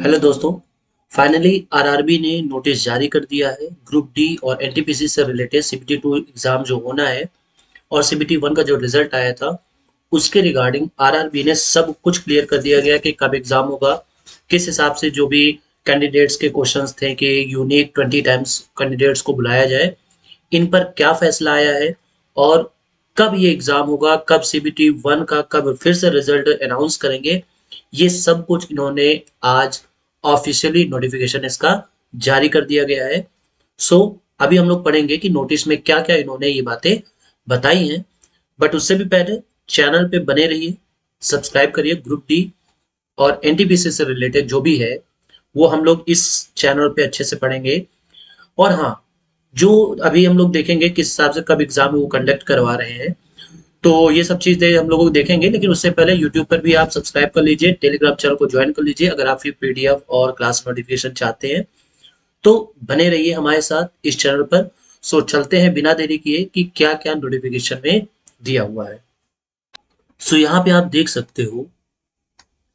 Hello दोस्तों। Finally RRB ने notice जारी कर दिया है। ग्रुप डी और एनटीपीसी से रिलेटेड सीबीटी 2 एग्जाम जो होना है और सीबीटी 1 का जो रिजल्ट आया था उसके रिगार्डिंग आरआरबी ने सब कुछ क्लियर कर दिया गया कि कब एग्जाम होगा, किस हिसाब से जो भी कैंडिडेट्स के क्वेश्चंस थे कि यूनिक 20 टाइम्स कैंडिडेट्स को बुलाया जाए, इन पर क्या फैसला आया है और कब ये एग्जाम होगा, कब सीबीटी 1 का कब फिर से रिजल्ट अनाउंस करेंगे, ये सब कुछ इन्होंने आज ऑफिशियली नोटिफिकेशन इसका जारी कर दिया गया है। सो अभी हम लोग पढ़ेंगे कि नोटिस में क्या क्या इन्होंने ये बातें बताई हैं। बट उससे भी पहले चैनल पे बने रहिए, सब्सक्राइब करिए। ग्रुप डी और एनटीपीसी से रिलेटेड जो भी है वो हम लोग इस चैनल पे अच्छे से पढ़ेंगे। और हाँ, जो अभी हम लोग देखेंगे किस हिसाब से कब एग्जाम वो कंडक्ट करवा रहे हैं, तो ये सब चीजें हम लोग देखेंगे। लेकिन उससे पहले यूट्यूब पर भी आप सब्सक्राइब कर लीजिए, टेलीग्राम चैनल को ज्वाइन कर लीजिए अगर आप फिर पीडीएफ और क्लास नोटिफिकेशन चाहते हैं। तो बने रहिए हमारे साथ इस चैनल पर। सो चलते हैं बिना देरी किए कि क्या क्या नोटिफिकेशन में दिया हुआ है। सो यहाँ पे आप देख सकते हो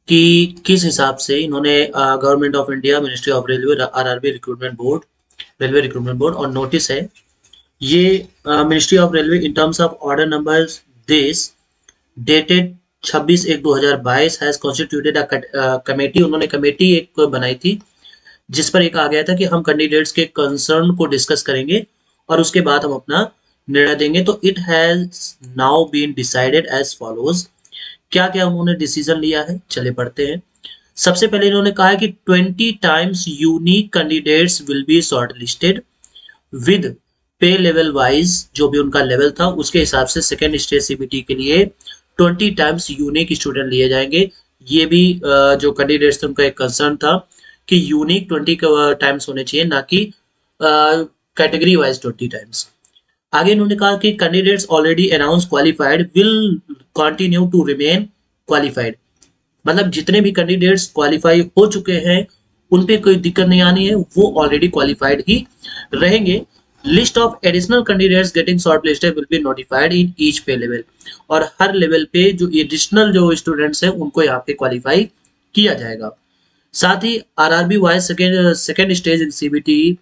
कि किस हिसाब से इन्होंने government of India, ministry of railway, RRB recruitment board, railway recruitment board और नोटिस है ये। Ministry of railway in terms of order number this dated 26/1/2022 has constituted a committee. उन्होंने कमेटी एक बनाई थी जिस पर एक आ गया था कि हम कैंडिडेट्स के कंसर्न को डिस्कस करेंगे और उसके बाद हम अपना निर्णय देंगे। तो it has now been decided as follows. क्या क्या उन्होंने डिसीजन लिया है, चले पढ़ते हैं। सबसे पहले इन्होंने कहा है कि 20 times unique candidates will be short listed with पे लेवल वाइज, जो भी उनका लेवल था उसके हिसाब से सेकेंड स्टेज सीबीटी के लिए 20 टाइम्स यूनिक स्टूडेंट लिए जाएंगे। ये भी जो कैंडिडेट्स थे उनका एक कंसर्न था कि यूनिक 20 टाइम्स होने चाहिए, ना कि कैटेगरी वाइज 20 टाइम्स। आगे इन्होंने कहा कि candidates already announced qualified will continue to remain qualified. मतलब जितने भी कैंडिडेट्स क्वालिफाई हो चुके हैं उन पे कोई दिक्कत नहीं आनी है, वो ऑलरेडी क्वालिफाइड ही रहेंगे। List of additional candidates getting short listed will be notified in each पे लेवल। और हर लेवल पे जो एडिशनल जो स्टूडेंट्स हैं उनको यहाँ पे क्वालिफाई किया जाएगा। साथ ही RRB wise second stage in CBT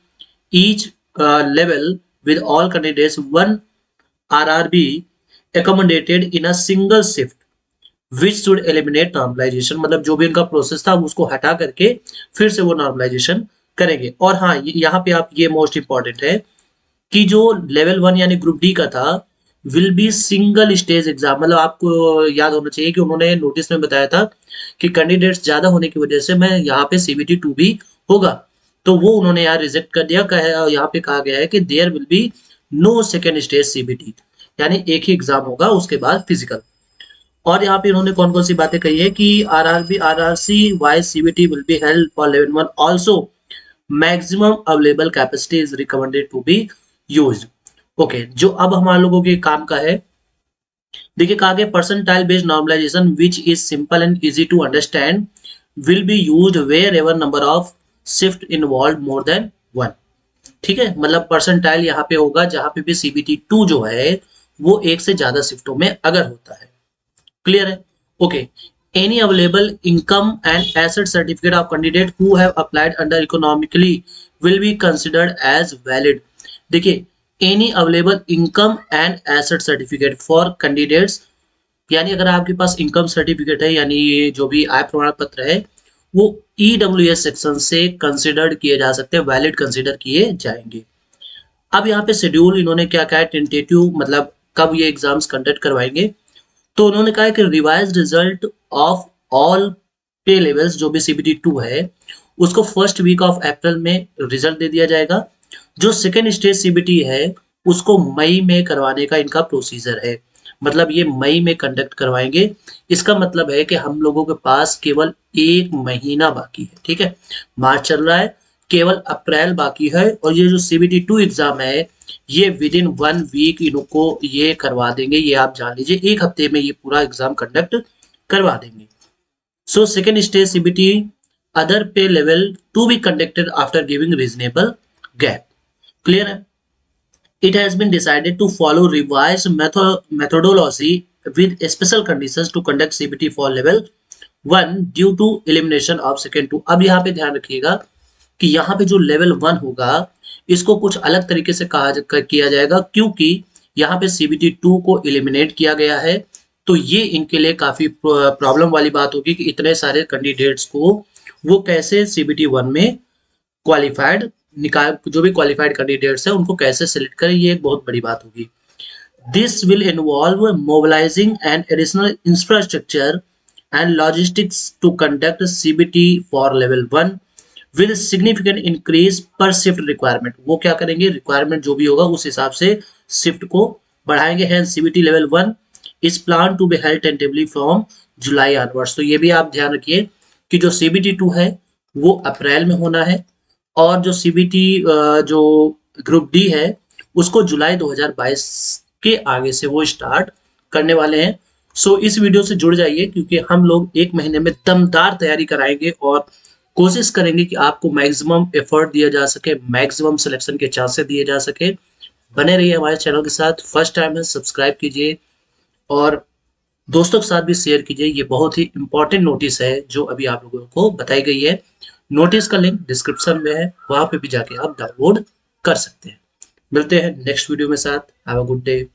each level with all candidates one RRB accommodated in a single shift which should eliminate normalization। मतलब जो भी उनका प्रोसेस था उसको हटा करके फिर से वो नॉर्मलाइजेशन करेंगे। और हाँ, यहाँ पे आप ये मोस्ट इंपॉर्टेंट है कि जो लेवल 1 यानी ग्रुप डी का था will be single stage exam. मतलब आपको याद होना चाहिए कि उन्होंने नोटिस में बताया था कि कैंडिडेट्स ज्यादा होने की वजह से मैं यहाँ पे सीबीटी 2 भी होगा, तो वो उन्होंने यहाँ रिजेक्ट कर दिया। यहाँ पे कहा गया है कि there will be no second stage CBT, यानी एक ही एग्जाम होगा उसके बाद फिजिकल। और यहाँ पे इन्होंने कौन कौन सी बातें कही है कि RRB RRC wise CBT will be held for level 1 also, maximum available capacity is recommended to be used. Okay, जो अब हमारे लोगों के काम का है, देखिए कहा गया percentile based normalisation which is simple and easy to understand will be used wherever number of shift involve more than 1। ठीक है, मतलब परसेंटाइल यहाँ पे होगा जहां पे भी सीबीटी 2 जो है वो एक से ज्यादा शिफ्टों में अगर होता है। क्लियर है? Okay. Any available income and asset certificate of candidate who have applied under economically will be considered as valid. देखिए, any available income and asset certificate for candidates, यानी अगर आपके पास इनकम सर्टिफिकेट है यानी जो भी आय प्रमाण पत्र है वो ईडब्ल्यूएस सेक्शन से कंसिडर्ड किए जा सकते हैं, वैलिड कंसिडर किए जाएंगे। अब यहाँ पे शेड्यूल इन्होंने क्या कहा है, टेंटेटिव मतलब कब ये एग्जाम्स कंडक्ट करवाएंगे। तो उन्होंने कहा है कि रिवाइज रिजल्ट ऑफ ऑल पे लेवल्स जो भी सीबीटी 2 है उसको फर्स्ट वीक ऑफ अप्रैल में रिजल्ट दे दिया जाएगा। जो सेकेंड स्टेज सीबीटी है उसको मई में करवाने का इनका प्रोसीजर है, मतलब ये मई में कंडक्ट करवाएंगे। इसका मतलब है कि हम लोगों के पास केवल एक महीना बाकी है। ठीक है, मार्च चल रहा है, केवल अप्रैल बाकी है और ये जो सीबीटी 2 एग्जाम है ये विद इन 1 वीक इनको ये करवा देंगे। ये आप जान लीजिए, एक हफ्ते में ये पूरा एग्जाम कंडक्ट करवा देंगे। So second stage CBT other pay level to be conducted after giving reasonable gap. Clear है? It has been decided to follow revised methodology with special conditions to conduct CBT for level 1 due to elimination of second 2। अब यहाँ पे ध्यान रखिएगा कि यहाँ पे जो लेवल 1 होगा इसको कुछ अलग तरीके से किया जाएगा, क्योंकि यहाँ पे सीबीटी 2 को एलिमिनेट किया गया है। तो ये इनके लिए काफी प्रॉब्लम वाली बात होगी कि इतने सारे कैंडिडेट्स को वो कैसे सीबीटी 1 में क्वालिफाइड निकाल, जो भी क्वालिफाइड कैंडिडेट्स हैं उनको कैसे सिलेक्ट करें, ये एक बहुत बड़ी बात होगी। This will involve mobilizing an additional infrastructure and logistics to conduct CBT for level 1 will significant increase per shift requirement। वो क्या करेंगे, रिक्वायरमेंट जो भी होगा उस हिसाब से शिफ्ट को बढ़ाएंगे। हैं CBT level 1 is plan to be held tentatively from July onwards. तो ये भी आप ध्यान रखिए कि जो सीबीटी 2 है वो अप्रैल में होना है, और जो सीबीटी जो ग्रुप डी है उसको जुलाई 2022 के आगे से वो स्टार्ट करने वाले हैं। सो इस वीडियो से जुड़ जाइए, क्योंकि हम लोग 1 महीने में दमदार तैयारी कराएंगे और कोशिश करेंगे कि आपको मैक्सिमम एफर्ट दिया जा सके, मैक्सिमम सिलेक्शन के चांसेस दिए जा सके। बने रहिए हमारे चैनल के साथ। फर्स्ट टाइम है सब्सक्राइब कीजिए और दोस्तों के साथ भी शेयर कीजिए। ये बहुत ही इंपॉर्टेंट नोटिस है जो अभी आप लोगों को बताई गई है। नोटिस का लिंक डिस्क्रिप्शन में है, वहां पे भी जाके आप डाउनलोड कर सकते हैं। मिलते हैं नेक्स्ट वीडियो में साथ। Have a good day.